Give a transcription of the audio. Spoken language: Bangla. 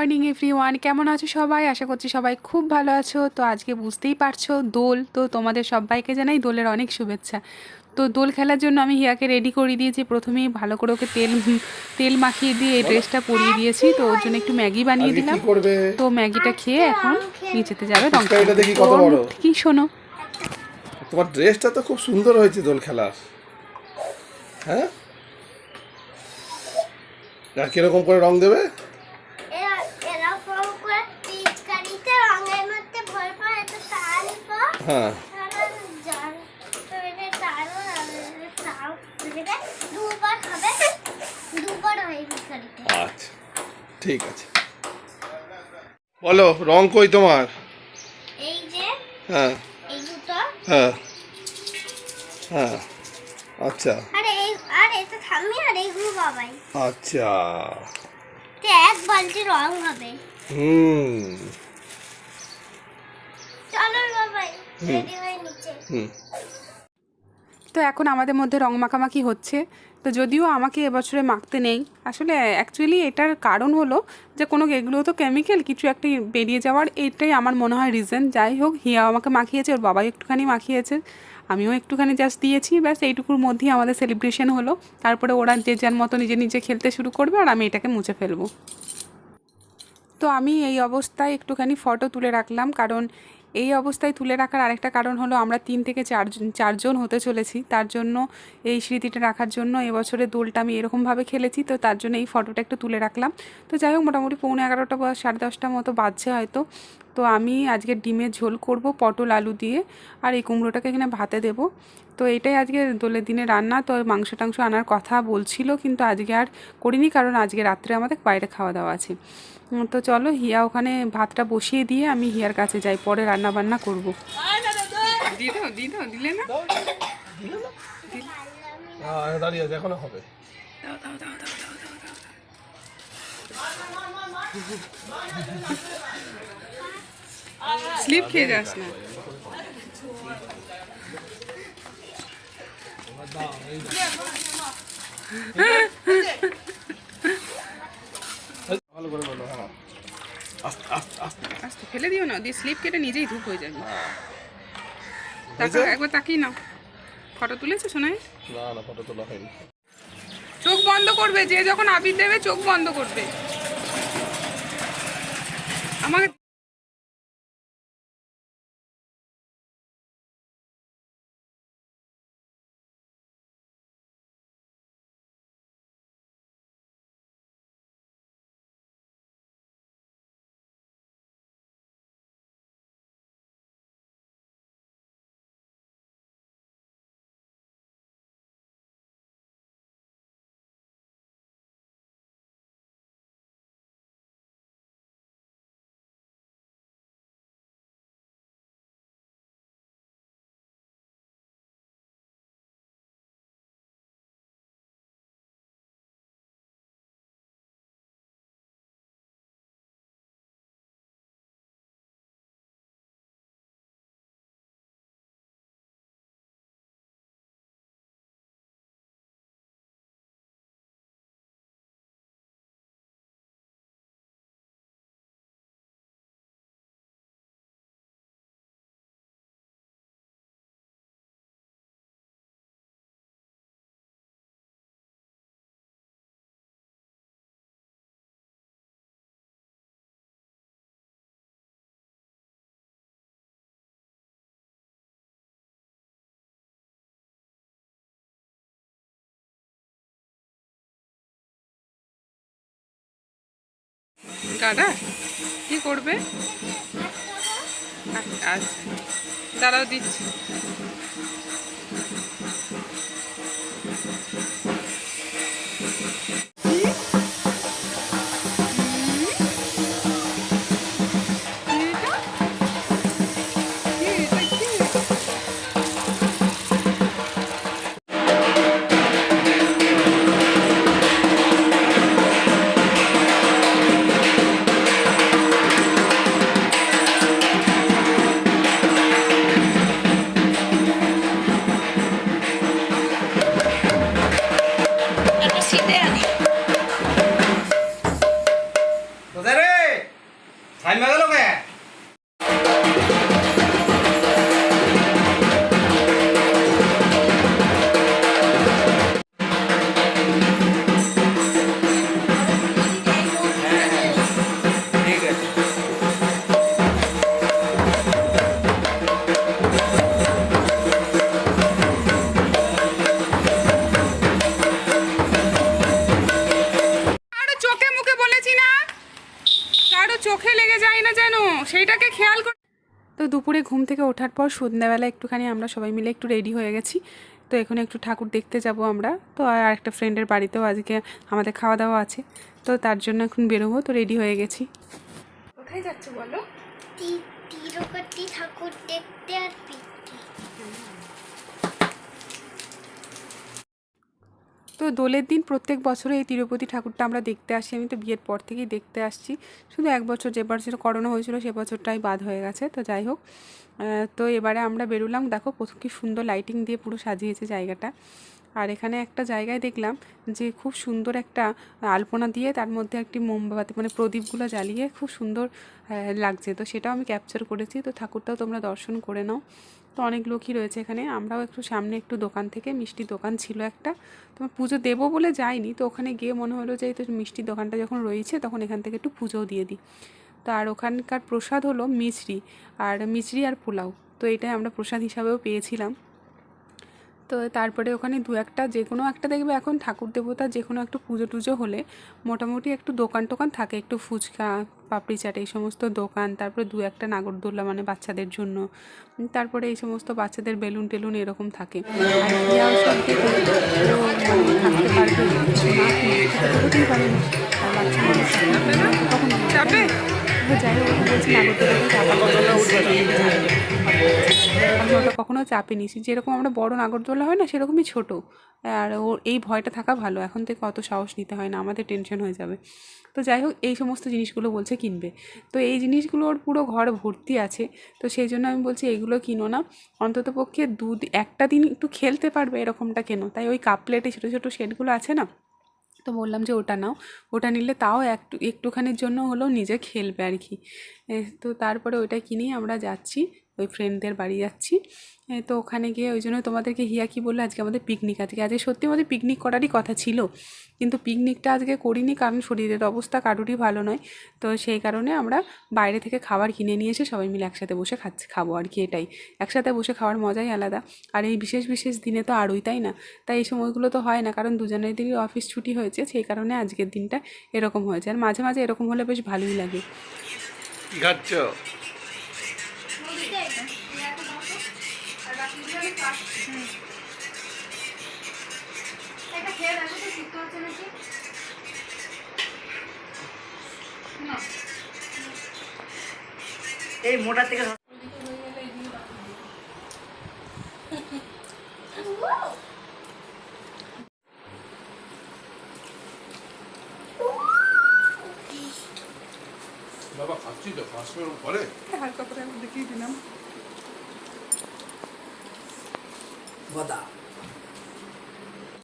মর্নিং এভরিওয়ান, কেমন আছো সবাই? আশা করছি সবাই খুব ভালো আছো। তো আজকে বুঝতেই পারছো দোল, তো তোমাদের সবাইকে জানাই দোলের অনেক শুভেচ্ছা। তো দোল খেলার জন্য আমি হিয়াকে রেডি করে দিয়েছি। প্রথমেই ভালো করে ওকে তেল মাখিয়ে দিয়ে এই ড্রেসটা পরিয়ে দিয়েছি। তো ওর জন্য একটু ম্যাগি বানিয়ে আজকে কি দিলাম। করবে? তো ম্যাগিটা খেয়ে এখন নিচেতে যাবে রং ফুচকাটা খেলতে। দেখি তো কত ওর বড়। মুখ থেকে কি শোনো? তোমার ড্রেসটা তো খুব সুন্দর হয়েছে দোল খেলার। হ্যাঁ, আর কিরকম করে রং দেবে? হ্যাঁ, আচ্ছা, ঠিক আছে। বলো, রং কই তোমার? এই যে হ্যাঁ, এই দুটো, হ্যাঁ, হ্যাঁ, আচ্ছা, আর এটা থামি আর এইগুলো বাবাই। আচ্ছা, তো এক বালতি রং হবে। হুম, চলো বাবাই, রেডি হয়ে নিচে। হুম, তো এখন আমাদের মধ্যে রং মাখামাখি হচ্ছে। তো যদিও আমাকে এবছরে মাখতে নেই, আসলে অ্যাকচুয়ালি এটার কারণ হলো যে কোনো এগুলো তো কেমিক্যাল কিছু একটা বেরিয়ে যাওয়ার, এটাই আমার মনে হয় রিজন। যাই হোক, হিয়া আমাকে মাখিয়েছে, ওর বাবা একটুখানি মাখিয়েছে, আমিও একটুখানি জাস্ট দিয়েছি, ব্যাস এইটুকুর মধ্যেই আমাদের সেলিব্রেশন হলো। তারপরে ওরা যে যার মতো নিজে নিজে খেলতে শুরু করবে আর আমি এটাকে মুছে ফেলবো। তো আমি এই অবস্থায় একটুখানি ফটো তুলে রাখলাম, কারণ এই অবস্থায় তুলে রাখার আরেকটা কারণ হলো আমরা 3 থেকে 4জন হতে চলেছি, তার জন্য এই স্মৃতিটা রাখার জন্য এবছরে দোলটা আমি এরকমভাবে খেলেছি। তো তার জন্য এই ফটোটা একটু তুলে রাখলাম। তো যাই হোক, মোটামুটি 11:45 বা 10:30 মতো বাজছে হয়তো। তো আমি আজকে ডিমের ঝোল করব পটল আলু দিয়ে, আর এই কুমড়োটাকে এখানে ভাতে দেবো। তো এটাই আজকে দোলের দিনে রান্না। তো মাংস টাংস আনার কথা বলছিল, কিন্তু আজকে আর করিনি, কারণ আজকে রাত্রে আমাদের বাইরে খাওয়া দাওয়া আছে। তো চলো, হিয়া ওখানে ভাতটা বসিয়ে দিয়ে আমি হিয়ার কাছে যাই, পরে রান্না বান্না করবো। দিলে না? দাঁড়িয়ে আছে, এখনো হবে। স্লিপ খেয়ে যাস না। ভালো করে বলো, হ্যাঁ, আস্তে আস্তে আস্তে। আস্তে ফেলে দিও না, দিয়ে স্লিপ কেটে নিজেই ধূপ হয়ে যাবে। হয়েছে? একবার তাকিয়ে নাও। ফটো তুলেছো শোনায়? না না, ফটো তোলা হয়নি। চোখ বন্ধ করবে, যে যখন আবির দেবে চোখ বন্ধ করবে। আমাকে গাডা কি করবে? আচ্ছা, দাঁড়াও দিচ্ছি। মেয়েটাকে খেয়াল কর। তো দুপুরে ঘুম থেকে ওঠার পর সন্ধ্যাবেলা একটুখানি আমরা সবাই মিলে একটু রেডি হয়ে গেছি। তো এখন একটু ঠাকুর দেখতে যাব আমরা। তো আর একটা ফ্রেন্ডের বাড়িতেও আজকে আমাদের খাওয়া দাওয়া আছে, তো তার জন্য এখন বেরোবো। তো রেডি হয়ে গেছি। কোথায় যাচ্ছ বলো? তিরুপতি ঠাকুর দেখতে আর পিকনিক। তো দোলের দিন প্রত্যেক বছরে এই তিরুপতি ঠাকুরটা আমরা দেখতে আসি। আমি তো বিয়ের পর থেকেই দেখতে আসছি, শুধু এক বছর যে বছর করোনা হয়েছিল সে বছরটাই বাদ হয়ে গেছে। তো যাই হোক, তো এবারে আমরা বেরোলাম। দেখো কি সুন্দর লাইটিং দিয়ে পুরো সাজিয়েছে জায়গাটা। আর এখানে একটা জায়গায় দেখলাম যে খুব সুন্দর একটা আলপনা দিয়ে তার মধ্যে একটি মোমবাতি মানে প্রদীপগুলো জ্বালিয়ে খুব সুন্দর লাগছে। তো সেটাও আমি ক্যাপচার করেছি। তো ঠাকুরটাও তোমরা দর্শন করে নাও। তো অনেক লোকই রয়েছে এখানে। আমরাও একটু সামনে একটু দোকান থেকে মিষ্টির দোকান ছিল একটা, তো পুজো দেবো বলে যাইনি। তো ওখানে গিয়ে মনে হলো যে এই তো মিষ্টির দোকানটা যখন রয়েছে তখন এখান থেকে একটু পুজোও দিয়ে দিই। তো আর ওখানকার প্রসাদ হলো মিচড়ি আর পোলাও। তো এটাই আমরা প্রসাদ হিসাবেও পেয়েছিলাম। তো তারপরে ওখানে দু একটা যে কোনো একটা দেখবে এখন ঠাকুর দেবতার যে কোনো একটু পুজো টুজো হলে মোটামুটি একটু দোকান টোকান থাকে, একটু ফুচকা পাপড়ি চাট এই সমস্ত দোকান, তারপরে দু একটা নাগরদোল্লা মানে বাচ্চাদের জন্য, তারপরে এই সমস্ত বাচ্চাদের বেলুন টেলুন এরকম থাকে। আর ইয়া সব থেকে ও মানে থাকতে পারবে না, হতেই পারে না। আর বাচ্চা মানুষ কখন যাবে, যাই হোক বলছি নাগরদোল্লাটা আমি ওটা কখনো চাপিনি। যেরকম আমরা বড় নাগরদোলা হয় না সেরকমই ছোট। আর ওর এই ভয়টা থাকা ভালো, এখন থেকে অত সাহস নিতে হয় না, আমাদের টেনশন হয়ে যাবে। তো যাই হোক এই সমস্ত জিনিসগুলো বলছে কিনবে। তো এই জিনিসগুলো ওর পুরো ঘর ভর্তি আছে। তো সেই জন্য আমি বলছি এইগুলো কিনো না, অন্তত পক্ষে একটা দিন একটু খেলতে পারবে এরকমটা কেন। তাই ওই কাপ প্লেটে ছোটো ছোটো সেটগুলো আছে না, তো বললাম যে ওটা নাও, ওটা নিলে তাও একটুখানির জন্য হলেও নিজে খেলবে আর কি। তো তারপরে ওইটা কিনেই আমরা যাচ্ছি, ওই ফ্রেন্ডদের বাড়ি যাচ্ছি। তো ওখানে গিয়ে ওই জন্য তোমাদেরকে হিয়া কি বললো আজকে আমাদের পিকনিক আছে। আজকে সত্যি আমাদের পিকনিক করারই কথা ছিল, কিন্তু পিকনিকটা আজকে করিনি কারণ শরীরের অবস্থা কারোরই ভালো নয়। তো সেই কারণে আমরা বাইরে থেকে খাবার কিনে নিয়ে এসে সবাই মিলে একসাথে বসে খাবো আর কি। এটাই, একসাথে বসে খাওয়ার মজাই আলাদা। আর এই বিশেষ বিশেষ দিনে তো আরোই, তাই না? তাই এই সময়গুলো তো হয় না, কারণ দুজনেরই অফিস ছুটি হয়েছে, সেই কারণে আজকের দিনটা এরকম হয়েছে। আর মাঝে মাঝে এরকম হলে বেশ ভালোই লাগে। কি খাচ্ছ? এই মোটা থেকে বাবা খাচ্ছি তো 5 মিনিট পরে হালকা করে আমি দেখিয়ে দিলাম। বাদা